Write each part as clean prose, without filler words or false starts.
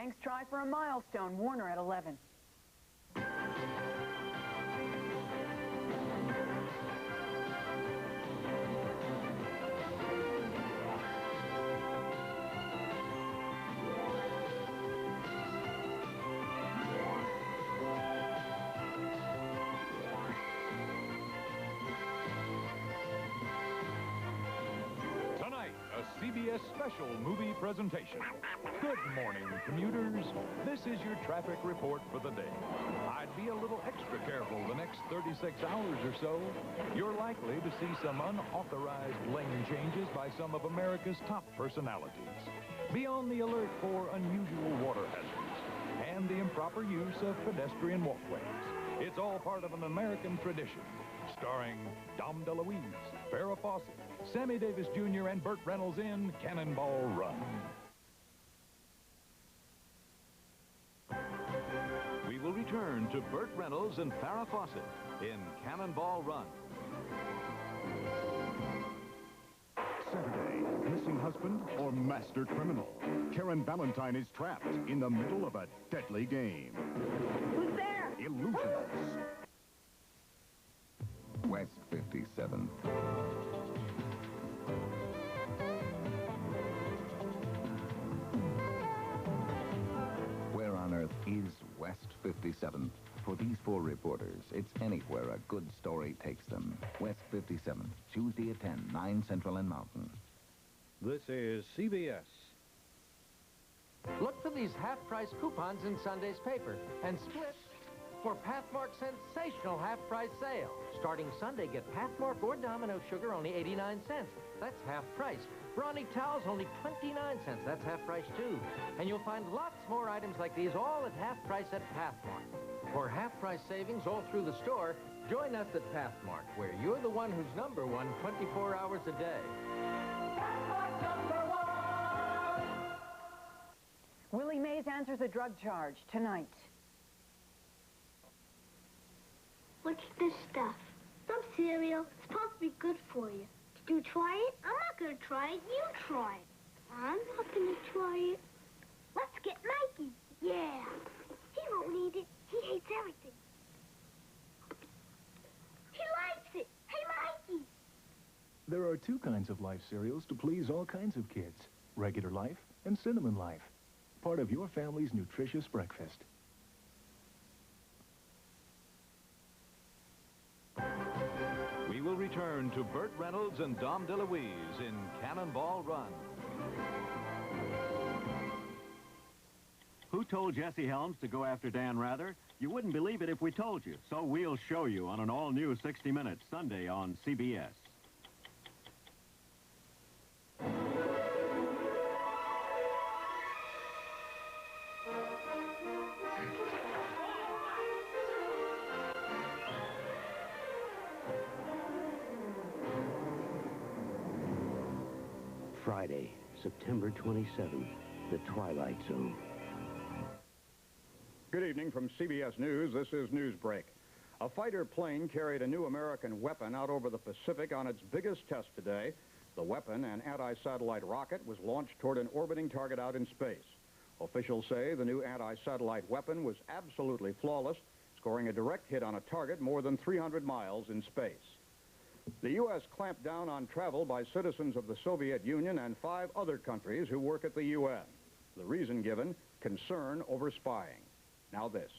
Yanks try for a milestone. Warner at 11. CBS Special Movie presentation. Good morning, commuters. This is your traffic report for the day. I'd be a little extra careful the next 36 hours or so. You're likely to see some unauthorized lane changes by some of America's top personalities. Be on the alert for unusual water hazards and the improper use of pedestrian walkways. It's all part of an American tradition, starring Dom DeLuise, Farrah Fawcett, Sammy Davis Jr. and Burt Reynolds in Cannonball Run. We will return to Burt Reynolds and Farrah Fawcett in Cannonball Run. Saturday, missing husband or master criminal. Karen Valentine is trapped in the middle of a deadly game. Who's there? Illusions. West 57. Where on earth is West 57? For these four reporters, it's anywhere a good story takes them. West 57, Tuesday at 10, 9 Central and Mountain. This is CBS. Look for these half-price coupons in Sunday's paper and split for Pathmark's sensational half-price sale. Starting Sunday, get Pathmark or Domino sugar only 89 cents. That's half price. Brawny towels only 29 cents. That's half price too. And you'll find lots more items like these all at half price at Pathmark. For half-price savings all through the store, join us at Pathmark, where you're the one who's number one 24 hours a day. Pathmark #1! Willie Mays answers a drug charge tonight. What's this stuff? Some cereal. It's supposed to be good for you. Did you try it? I'm not going to try it. You try it. I'm not going to try it. Let's get Mikey. Yeah. He won't eat it. He hates everything. He likes it. Hey, Mikey. There are two kinds of Life cereals to please all kinds of kids. Regular Life and Cinnamon Life. Part of your family's nutritious breakfast. We will return to Burt Reynolds and Dom DeLuise in Cannonball Run. Who told Jesse Helms to go after Dan Rather? You wouldn't believe it if we told you. So we'll show you on an all-new 60 Minutes Sunday on CBS. Friday, September 27th, the Twilight Zone. Good evening from CBS News. This is Newsbreak. A fighter plane carried a new American weapon out over the Pacific on its biggest test today. The weapon, an anti-satellite rocket, was launched toward an orbiting target out in space. Officials say the new anti-satellite weapon was absolutely flawless, scoring a direct hit on a target more than 300 miles in space. The U.S. clamped down on travel by citizens of the Soviet Union and 5 other countries who work at the UN. The reason given, concern over spying. Now this.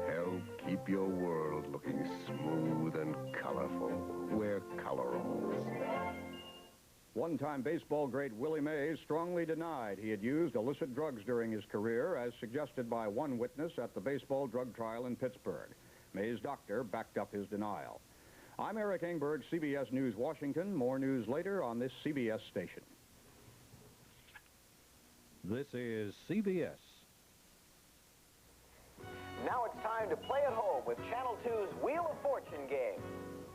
Help keep your world looking smooth and colorful. Wear coveralls. One-time baseball great Willie Mays strongly denied he had used illicit drugs during his career, as suggested by one witness at the baseball drug trial in Pittsburgh. Mays' doctor backed up his denial. I'm Eric Engberg, CBS News, Washington. More news later on this CBS station. This is CBS. Now it's time to play at home with Channel 2's Wheel of Fortune game.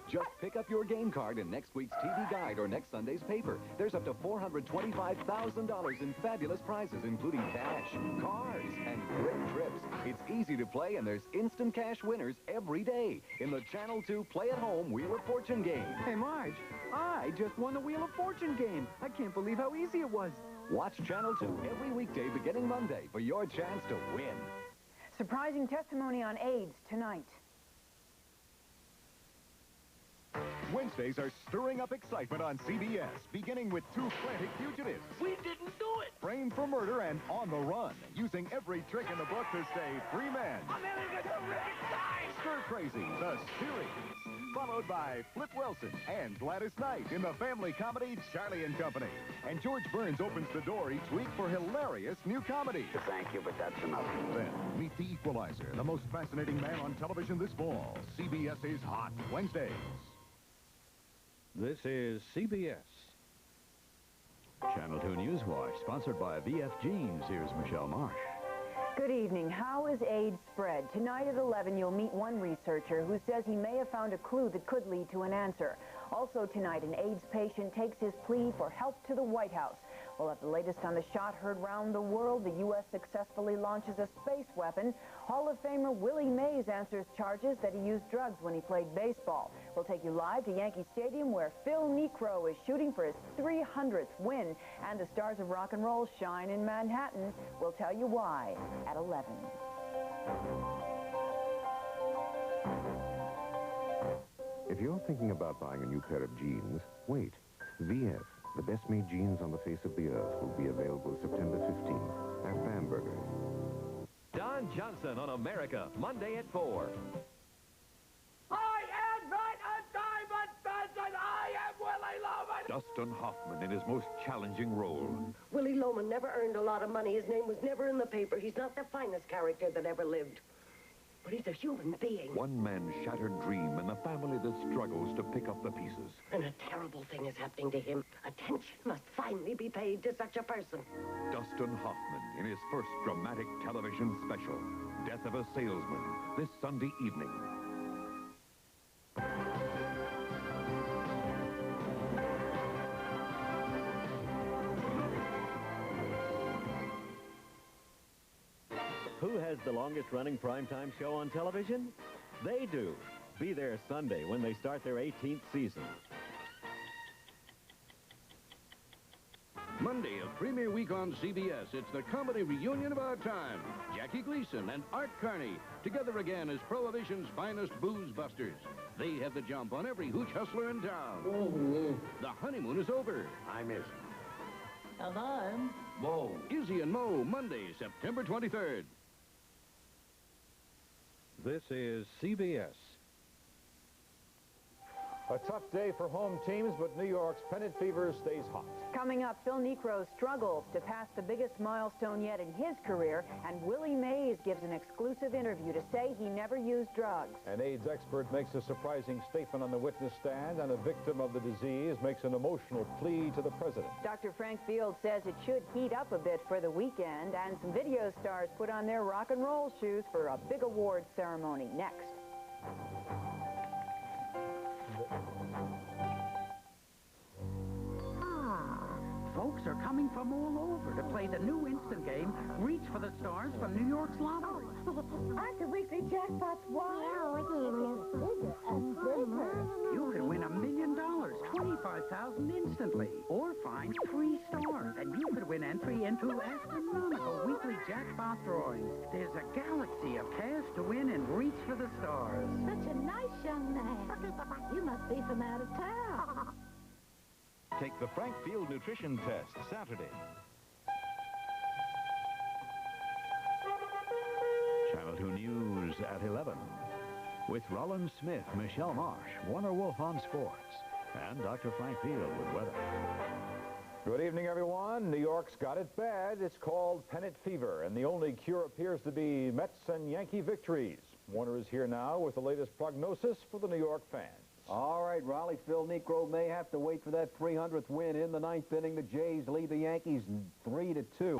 Just pick up your game card in next week's TV Guide or next Sunday's paper. There's up to $425,000 in fabulous prizes, including cash, cars, and great trips. It's easy to play, and there's instant cash winners every day in the Channel 2 Play at Home Wheel of Fortune game. Hey, Marge, I just won the Wheel of Fortune game. I can't believe how easy it was. Watch Channel 2 every weekday beginning Monday for your chance to win. Surprising testimony on AIDS tonight. Wednesdays are stirring up excitement on CBS, beginning with two frantic fugitives. We didn't do it! Framed for murder and on the run, using every trick in the book to stay free men. I'm having a terrific time! Stir Crazy, the series. Followed by Flip Wilson and Gladys Knight in the family comedy Charlie and Company. And George Burns opens the door each week for hilarious new comedy. Thank you, but that's enough. Then, meet the Equalizer, the most fascinating man on television this fall. CBS's Hot Wednesdays. This is CBS. Channel 2 Newswatch, sponsored by VF Jeans. Here's Michele Marsh. Good evening. How is AIDS spread? Tonight at 11, you'll meet one researcher who says he may have found a clue that could lead to an answer. Also tonight, an AIDS patient takes his plea for help to the White House. We'll have the latest on the shot heard round the world. The U.S. successfully launches a space weapon. Hall of Famer Willie Mays answers charges that he used drugs when he played baseball. We'll take you live to Yankee Stadium, where Phil Necro is shooting for his 300th win. And the stars of rock and roll shine in Manhattan. We'll tell you why at 11. If you're thinking about buying a new pair of jeans, wait. VF, the best-made jeans on the face of the earth, will be available September 15th at Bamberger. Don Johnson on America, Monday at 4. I am not a diamond person! I am Willie Loman! Dustin Hoffman in his most challenging role. Willie Loman never earned a lot of money. His name was never in the paper. He's not the finest character that ever lived. But he's a human being. One man's shattered dream and the family that struggles to pick up the pieces. And a terrible thing is happening to him. Attention must finally be paid to such a person. Dustin Hoffman in his first dramatic television special, Death of a Salesman, this Sunday evening. Who has the longest-running primetime show on television? They do. Be there Sunday when they start their 18th season. Monday of premiere week on CBS. It's the comedy reunion of our time. Jackie Gleason and Art Carney together again as Prohibition's finest booze busters. They have the jump on every hooch hustler in town. The honeymoon is over. I'm Izzy. And I'm Mo. Izzy and Mo, Monday, September 23rd. This is CBS. A tough day for home teams, but New York's pennant fever stays hot. Coming up, Phil Necro struggles to pass the biggest milestone yet in his career, and Willie Mays gives an exclusive interview to say he never used drugs. An AIDS expert makes a surprising statement on the witness stand, and a victim of the disease makes an emotional plea to the president. Dr. Frank Field says it should heat up a bit for the weekend, and some video stars put on their rock and roll shoes for a big award ceremony next. Folks are coming from all over to play the new instant game, Reach for the Stars from New York's lottery. Aren't the weekly jackpots wild? Bigger and bigger. You could win $1 million, $25,000 instantly, or find 3 stars, and you could win entry into astronomical weekly jackpot drawings. There's a galaxy of cash to win in Reach for the Stars. Such a nice young man. You must be from out of town. Take the Frank Field Nutrition Test Saturday. Channel 2 News at 11. With Rollin Smith, Michele Marsh, Warner Wolf on sports, and Dr. Frank Field with weather. Good evening, everyone. New York's got it bad. It's called pennant fever, and the only cure appears to be Mets and Yankee victories. Warner is here now with the latest prognosis for the New York fans. All right, Raleigh, Phil Necro may have to wait for that 300th win in the 9th inning. The Jays lead the Yankees 3-2.